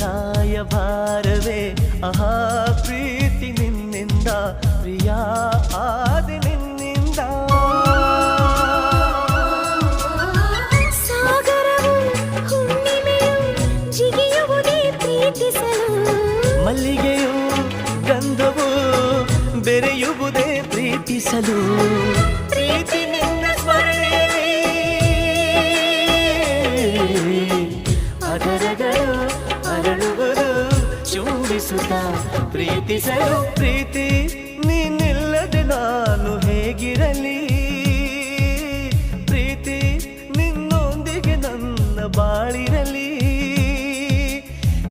ರಾಯಭಾರವೇ ಆಹಾ ಪ್ರೀತಿ ನಿನ್ನಿಂದ ಪ್ರಿಯ ಆದಿ ನಿನ್ನಿಂದ ಸಾಗರವು ಹುಣ್ಣಿಮೆಯು ಜಿಗಿಯುವುದೇ ಪ್ರೀತಿಸಲು ಮಲ್ಲಿಗೆಯು ಗಂಧವು ಬೆರೆಯುವುದೇ ಪ್ರೀತಿಸಲು ಪ್ರೀತಿ ನಿನ್ನ ಸ್ಮರಣೆಯಲ್ಲಿ ಅದರಗಳು ಅರಳುವುದು ಚುಂಬಿಸುತ್ತ ಪ್ರೀತಿಸಲು ಪ್ರೀತಿ ನೀನಿಲ್ಲದೆ ನಾನು ಹೇಗಿರಲಿ